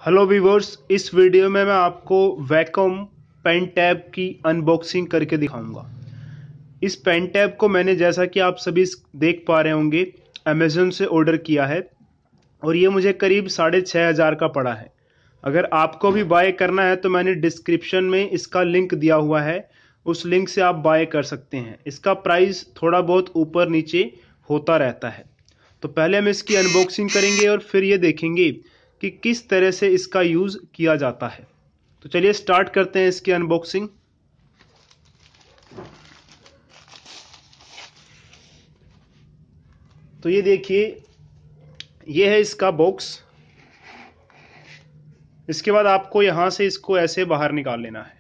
Hello viewers, इस video में मैं आपको वैक्यूम पेन टैब की अनबॉक्सिंग करके दिखाऊंगा। इस पेन टैब को मैंने, जैसा कि आप सभी देख पा रहे होंगे, अमेज़न से ऑर्डर किया है और ये मुझे करीब 6,500 का पड़ा है। अगर आपको भी बाय करना है तो मैंने डिस्क्रिप्शन में इसका लिंक दिया हुआ है, उस लिंक से आप बाय कर सकते हैं। इसका प्राइस थोड़ा बहुत ऊपर नीचे होता रहता है। तो पहले हम इसकी अनबॉक्सिंग करेंगे और फिर ये देखेंगे कि किस तरह से इसका यूज़ किया जाता है। तो चलिए स्टार्ट करते हैं इसकी अनबॉक्सिंग। तो ये देखिए, ये है इसका बॉक्स। इसके बाद आपको यहां से इसको ऐसे बाहर निकाल लेना है।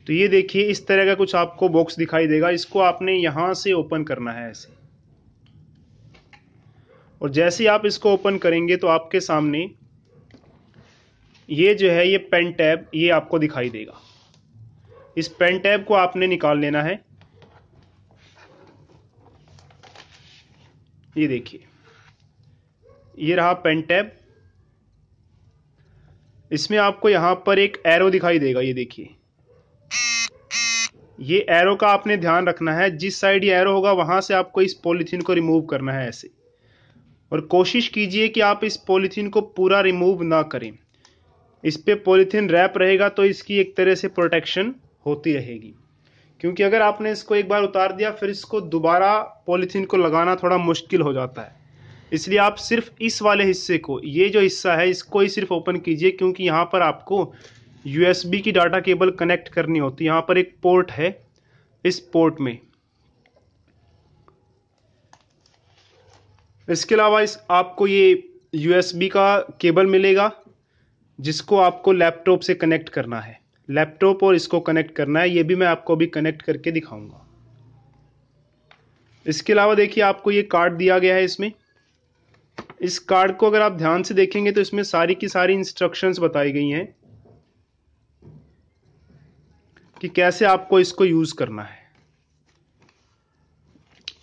तो ये देखिए, इस तरह का कुछ आपको बॉक्स दिखाई देगा। इसको आपने यहां से ओपन करना है ऐसे, और जैसे ही आप इसको ओपन करेंगे तो आपके सामने ये जो है, ये पेन टैब ये आपको दिखाई देगा। इस पेन टैब को आपने निकाल लेना है। ये देखिए, ये रहा पेन टैब। इसमें आपको यहां पर एक एरो दिखाई देगा। ये देखिए, ये एरो का आपने ध्यान रखना है। जिस साइड ये एरो होगा वहां से आपको इस पॉलीथीन को रिमूव करना है ऐसे, और कोशिश कीजिए कि आप इस पॉलीथीन को पूरा रिमूव ना करें। इस पे पॉलीथीन रैप रहेगा तो इसकी एक तरह से प्रोटेक्शन होती रहेगी, क्योंकि अगर आपने इसको एक बार उतार दिया फिर इसको दोबारा पॉलीथीन को लगाना थोड़ा मुश्किल हो जाता है। इसलिए आप सिर्फ इस वाले हिस्से को, ये जो हिस्सा है, इसको ही सिर्फ ओपन कीजिए, क्योंकि यहाँ पर आपको यूएसबी की डाटा केबल कनेक्ट करनी होती है। यहाँ पर एक पोर्ट है, इस पोर्ट में। इसके अलावा आपको ये यूएसबी का केबल मिलेगा, जिसको आपको लैपटॉप से कनेक्ट करना है। लैपटॉप और इसको कनेक्ट करना है, ये भी मैं आपको अभी कनेक्ट करके दिखाऊंगा। इसके अलावा देखिए, आपको ये कार्ड दिया गया है। इसमें, इस कार्ड को अगर आप ध्यान से देखेंगे तो इसमें सारी की सारी इंस्ट्रक्शंस बताई गई हैं कि कैसे आपको इसको यूज करना है।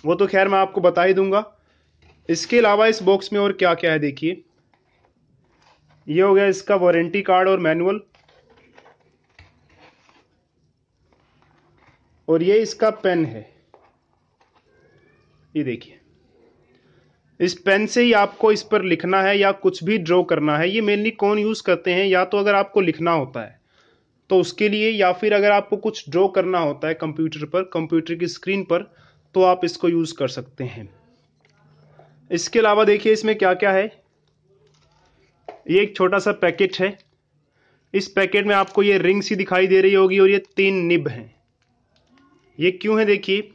वो तो खैर मैं आपको बता ही दूंगा। इसके अलावा इस बॉक्स में और क्या क्या है देखिए, ये हो गया इसका वारंटी कार्ड और मैनुअल, और ये इसका पेन है। ये देखिए, इस पेन से ही आपको इस पर लिखना है या कुछ भी ड्रॉ करना है। ये मेनली कौन यूज करते हैं, या तो अगर आपको लिखना होता है तो उसके लिए, या फिर अगर आपको कुछ ड्रॉ करना होता है कंप्यूटर पर, कंप्यूटर की स्क्रीन पर, तो आप इसको यूज कर सकते हैं। इसके अलावा देखिए, इसमें क्या क्या है। ये एक छोटा सा पैकेट है। इस पैकेट में आपको ये रिंग सी दिखाई दे रही होगी, और ये 3 निब हैं। ये क्यों है देखिए,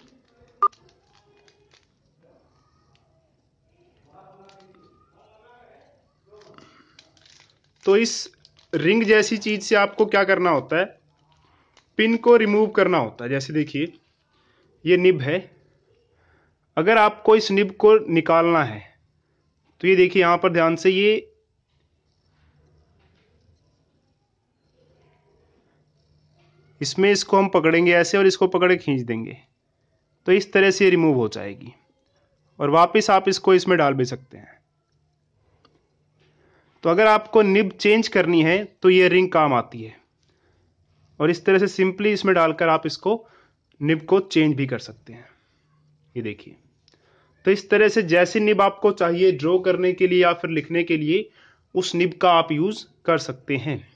तो इस रिंग जैसी चीज से आपको क्या करना होता है, पिन को रिमूव करना होता है। जैसे देखिए, ये निब है। अगर आपको इस निब को निकालना है तो ये देखिए, यहां पर ध्यान से, ये इसमें इसको हम पकड़ेंगे ऐसे और इसको पकड़ के खींच देंगे तो इस तरह से ये रिमूव हो जाएगी, और वापस आप इसको इसमें डाल भी सकते हैं। तो अगर आपको निब चेंज करनी है तो ये रिंग काम आती है, और इस तरह से सिंपली इसमें डालकर आप इसको, निब को चेंज भी कर सकते हैं। ये देखिए, तो इस तरह से जैसी निब आपको चाहिए ड्रॉ करने के लिए या फिर लिखने के लिए, उस निब का आप यूज कर सकते हैं।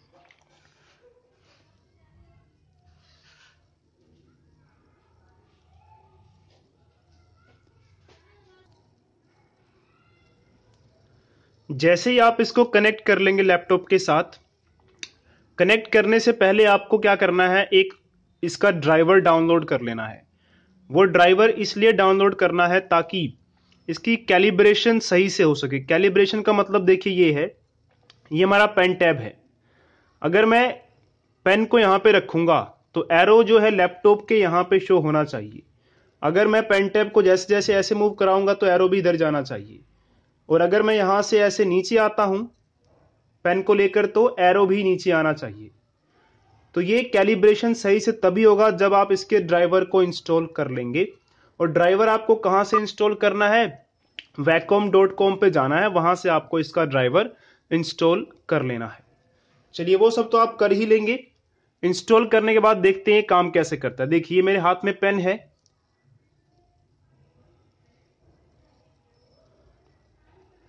जैसे ही आप इसको कनेक्ट कर लेंगे लैपटॉप के साथ, कनेक्ट करने से पहले आपको क्या करना है, एक इसका ड्राइवर डाउनलोड कर लेना है। वो ड्राइवर इसलिए डाउनलोड करना है ताकि इसकी कैलिब्रेशन सही से हो सके। कैलिब्रेशन का मतलब देखिए, ये है, ये हमारा पेन टैब है। अगर मैं पेन को यहां पे रखूंगा तो एरो जो है लैपटॉप के यहां पे शो होना चाहिए। अगर मैं पेन टैब को जैसे जैसे ऐसे मूव कराऊंगा तो एरो भी इधर जाना चाहिए, और अगर मैं यहां से ऐसे नीचे आता हूं पेन को लेकर तो एरो भी नीचे आना चाहिए। तो ये कैलिब्रेशन सही से तभी होगा जब आप इसके ड्राइवर को इंस्टॉल कर लेंगे। और ड्राइवर आपको कहां से इंस्टॉल करना है, wacom.com पे जाना है, वहां से आपको इसका ड्राइवर इंस्टॉल कर लेना है। चलिए वो सब तो आप कर ही लेंगे। इंस्टॉल करने के बाद देखते हैं काम कैसे करता है। देखिए मेरे हाथ में पेन है,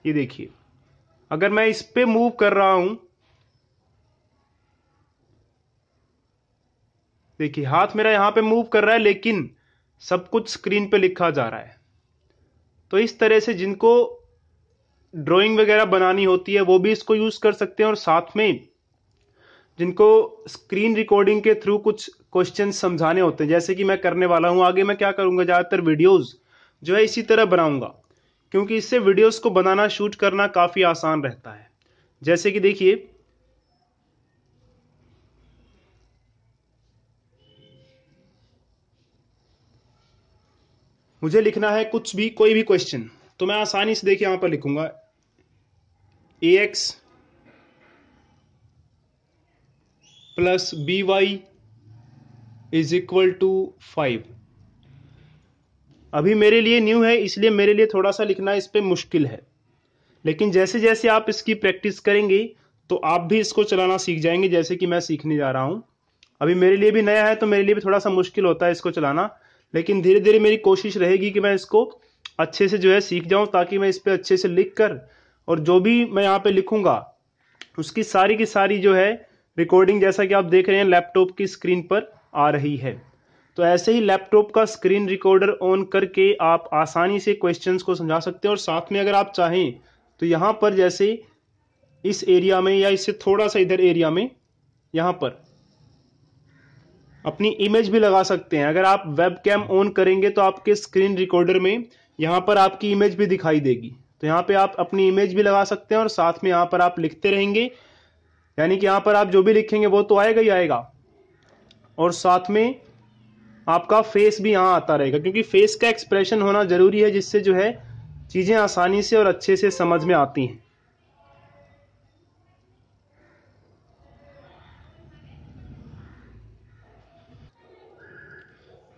ये देखिए अगर मैं इस पे मूव कर रहा हूं, देखिए हाथ मेरा यहां पे मूव कर रहा है लेकिन सब कुछ स्क्रीन पे लिखा जा रहा है। तो इस तरह से जिनको ड्राइंग वगैरह बनानी होती है वो भी इसको यूज कर सकते हैं, और साथ में जिनको स्क्रीन रिकॉर्डिंग के थ्रू कुछ क्वेश्चन समझाने होते हैं, जैसे कि मैं करने वाला हूं। आगे मैं क्या करूंगा, ज्यादातर वीडियोस जो है इसी तरह बनाऊंगा, क्योंकि इससे वीडियोस को बनाना शूट करना काफी आसान रहता है। जैसे कि देखिए मुझे लिखना है कुछ भी, कोई भी क्वेश्चन, तो मैं आसानी से देखिए यहां पर लिखूंगा ax plus by is equal to 5। अभी मेरे लिए न्यू है इसलिए मेरे लिए थोड़ा सा लिखना इस पे मुश्किल है, लेकिन जैसे जैसे आप इसकी प्रैक्टिस करेंगे तो आप भी इसको चलाना सीख जाएंगे, जैसे कि मैं सीखने जा रहा हूं। अभी मेरे लिए भी नया है तो मेरे लिए भी थोड़ा सा मुश्किल होता है इसको चलाना, लेकिन धीरे धीरे मेरी कोशिश रहेगी कि मैं इसको अच्छे से जो है सीख जाऊं, ताकि मैं इस पे अच्छे से लिख कर और जो भी मैं यहाँ पे लिखूंगा उसकी सारी की सारी जो है रिकॉर्डिंग, जैसा कि आप देख रहे हैं लैपटॉप की स्क्रीन पर आ रही है। तो ऐसे ही लैपटॉप का स्क्रीन रिकॉर्डर ऑन करके आप आसानी से क्वेश्चंस को समझा सकते हैं। और साथ में अगर आप चाहें तो यहाँ पर जैसे इस एरिया में या इससे थोड़ा सा इधर एरिया में यहाँ पर अपनी इमेज भी लगा सकते हैं। अगर आप वेबकैम ऑन करेंगे तो आपके स्क्रीन रिकॉर्डर में यहाँ पर आपकी इमेज भी दिखाई देगी, तो यहाँ पे आप अपनी इमेज भी लगा सकते हैं और साथ में यहाँ पर आप लिखते रहेंगे, यानी कि यहाँ पर आप जो भी लिखेंगे वो तो आएगा ही आएगा, और साथ में आपका फेस भी यहाँ आता रहेगा, क्योंकि फेस का एक्सप्रेशन होना जरूरी है, जिससे जो है चीजें आसानी से और अच्छे से समझ में आती हैं।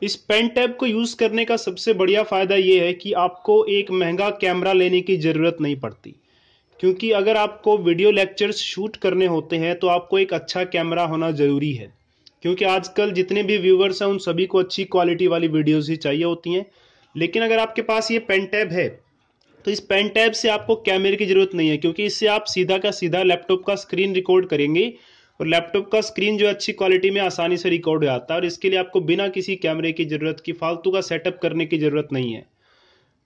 इस पेन टैब को यूज करने का सबसे बढ़िया फायदा यह है कि आपको एक महंगा कैमरा लेने की जरूरत नहीं पड़ती, क्योंकि अगर आपको वीडियो लेक्चर्स शूट करने होते हैं तो आपको एक अच्छा कैमरा होना जरूरी है, क्योंकि आजकल जितने भी व्यूवर्स हैं उन सभी को अच्छी क्वालिटी वाली वीडियोस ही चाहिए होती हैं। लेकिन अगर आपके पास ये पेन टैब है तो इस पेन टैब से आपको कैमरे की जरूरत नहीं है, क्योंकि इससे आप सीधा का सीधा लैपटॉप का स्क्रीन रिकॉर्ड करेंगे और लैपटॉप का स्क्रीन जो अच्छी क्वालिटी में आसानी से रिकॉर्ड हो जाता है। और इसके लिए आपको बिना किसी कैमरे की जरूरत की फालतू का सेटअप करने की जरूरत नहीं है।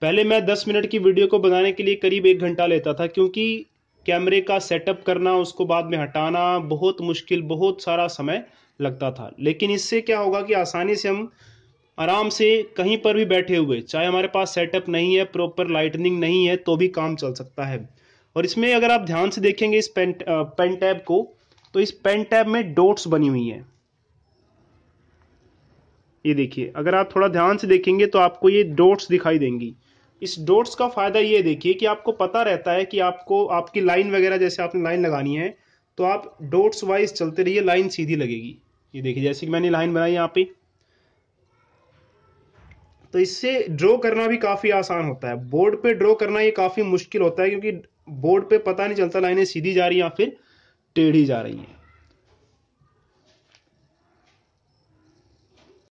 पहले मैं 10 मिनट की वीडियो को बनाने के लिए करीब 1 घंटा लेता था, क्योंकि कैमरे का सेटअप करना, उसको बाद में हटाना बहुत मुश्किल, बहुत सारा समय लगता था। लेकिन इससे क्या होगा कि आसानी से हम आराम से कहीं पर भी बैठे हुए, चाहे हमारे पास सेटअप नहीं है, प्रॉपर लाइटनिंग नहीं है, तो भी काम चल सकता है। और इसमें अगर आप ध्यान से देखेंगे इस पेन टैब को, तो इस पेन टैब में डॉट्स बनी हुई हैं। ये देखिए अगर आप थोड़ा ध्यान से देखेंगे तो आपको ये डॉट्स दिखाई देंगी। इस डॉट्स का फायदा ये देखिए कि आपको पता रहता है कि आपको आपकी लाइन वगैरह, जैसे आपने लाइन लगानी है तो आप डॉट्स वाइज चलते रहिए, लाइन सीधी लगेगी। ये देखिए जैसे कि मैंने लाइन बनाई यहाँ पे, तो इससे ड्रॉ करना भी काफी आसान होता है। बोर्ड पे ड्रॉ करना ये काफी मुश्किल होता है, क्योंकि बोर्ड पे पता नहीं चलता लाइनें सीधी जा रही हैं या फिर टेढ़ी जा रही हैं।